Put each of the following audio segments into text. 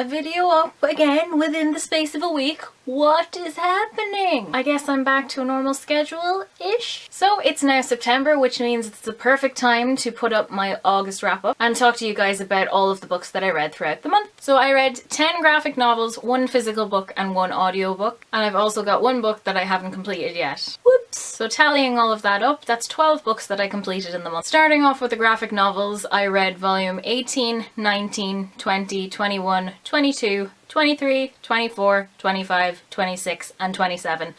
a video up again within the space of a week. What is happening? I guess I'm back to a normal schedule-ish. So it's now September, which means it's the perfect time to put up my August wrap-up and talk to you guys about all of the books that I read throughout the month. So I read 10 graphic novels, 1 physical book and 1 audiobook, and I've also got 1 book that I haven't completed yet. Whoops! So tallying all of that up, that's 12 books that I completed in the month. Starting off with the graphic novels, I read volume 18, 19, 20, 21, 22, 23, 24, 25, 26, and 27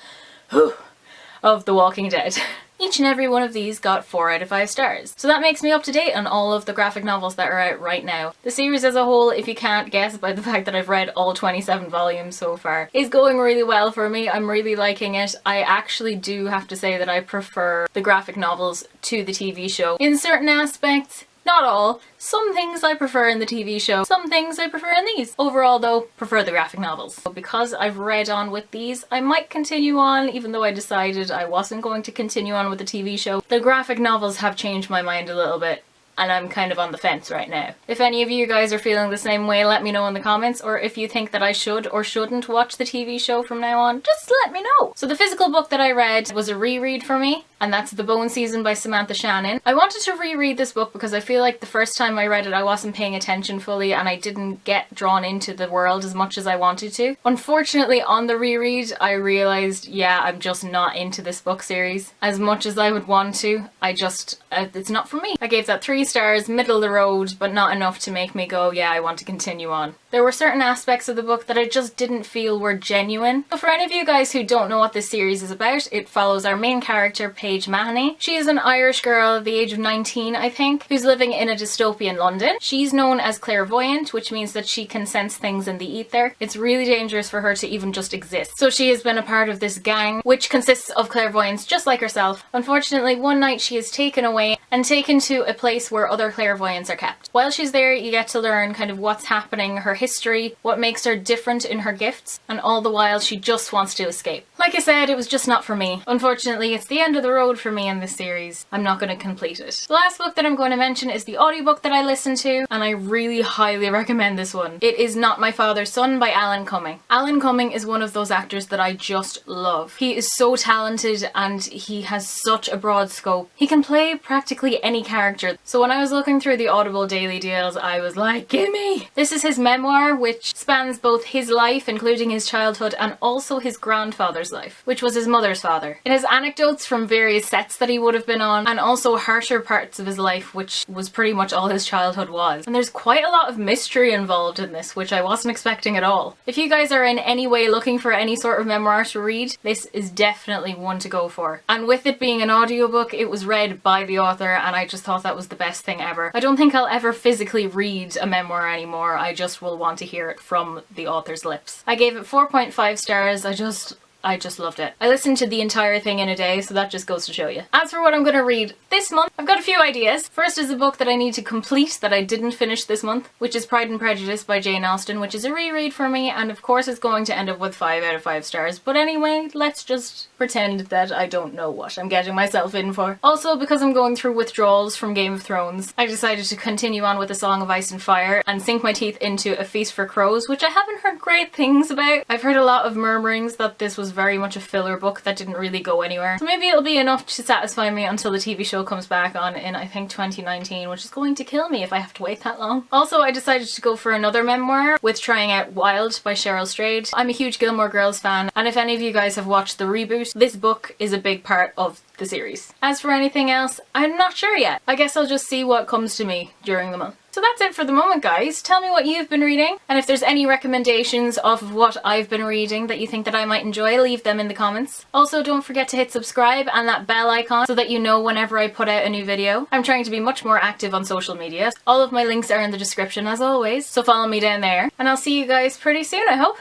of The Walking Dead. Each and every one of these got 4 out of 5 stars. So that makes me up to date on all of the graphic novels that are out right now. The series as a whole, if you can't guess by the fact that I've read all 27 volumes so far, is going really well for me. I'm really liking it. I actually do have to say that I prefer the graphic novels to the TV show in certain aspects. Not all. Some things I prefer in the TV show, some things I prefer in these. Overall though, prefer the graphic novels. So because I've read on with these, I might continue on even though I decided I wasn't going to continue on with the TV show. The graphic novels have changed my mind a little bit, and I'm kind of on the fence right now. If any of you guys are feeling the same way, let me know in the comments, or if you think that I should or shouldn't watch the TV show from now on, just let me know. So the physical book that I read was a reread for me, and that's The Bone Season by Samantha Shannon. I wanted to reread this book because I feel like the first time I read it I wasn't paying attention fully and I didn't get drawn into the world as much as I wanted to. Unfortunately, on the reread I realised, yeah, I'm just not into this book series as much as I would want to. It's not for me. I gave that 3 stars, middle of the road, but not enough to make me go, yeah, I want to continue on. There were certain aspects of the book that I just didn't feel were genuine. So for any of you guys who don't know what this series is about, it follows our main character, Paige Mahoney. She is an Irish girl at the age of 19, I think, who's living in a dystopian London. She's known as clairvoyant, which means that she can sense things in the ether. It's really dangerous for her to even just exist. So she has been a part of this gang, which consists of clairvoyants just like herself. Unfortunately, one night she is taken away and taken to a place where other clairvoyants are kept. While she's there, you get to learn kind of what's happening, her history, what makes her different in her gifts, and all the while she just wants to escape. Like I said, it was just not for me. Unfortunately, it's the end of the road for me in this series. I'm not going to complete it. The last book that I'm going to mention is the audiobook that I listened to, and I really highly recommend this one. It is Not My Father's Son by Alan Cumming. Alan Cumming is one of those actors that I just love. He is so talented and he has such a broad scope. He can play practically any character. So when I was looking through the Audible daily deals, I was like, gimme! This is his memoir, which spans both his life, including his childhood, and also his grandfather's life, which was his mother's father. It has anecdotes from various sets that he would have been on, and also harsher parts of his life, which was pretty much all his childhood was. And there's quite a lot of mystery involved in this, which I wasn't expecting at all. If you guys are in any way looking for any sort of memoir to read, this is definitely one to go for. And with it being an audiobook, it was read by the author, and I just thought that was the best thing ever. I don't think I'll ever physically read a memoir anymore. I just will want to hear it from the author's lips. I gave it 4.5 stars. I just loved it. I listened to the entire thing in a day, so that just goes to show you. As for what I'm going to read this month, I've got a few ideas. First is a book that I need to complete that I didn't finish this month, which is Pride and Prejudice by Jane Austen, which is a reread for me, and of course it's going to end up with 5 out of 5 stars. But anyway, let's just pretend that I don't know what I'm getting myself in for. Also, because I'm going through withdrawals from Game of Thrones, I decided to continue on with A Song of Ice and Fire and sink my teeth into A Feast for Crows, which I haven't heard great things about. I've heard a lot of murmurings that this was very much a filler book that didn't really go anywhere. So maybe it'll be enough to satisfy me until the TV show comes back on in, I think, 2019, which is going to kill me if I have to wait that long. Also, I decided to go for another memoir with Trying Out Wild by Cheryl Strayed. I'm a huge Gilmore Girls fan, and if any of you guys have watched the reboot, this book is a big part of the series. As for anything else, I'm not sure yet. I guess I'll just see what comes to me during the month. So that's it for the moment, guys. Tell me what you've been reading, and if there's any recommendations of what I've been reading that you think that I might enjoy, leave them in the comments. Also, don't forget to hit subscribe and that bell icon so that you know whenever I put out a new video. I'm trying to be much more active on social media. All of my links are in the description as always, so follow me down there, and I'll see you guys pretty soon, I hope.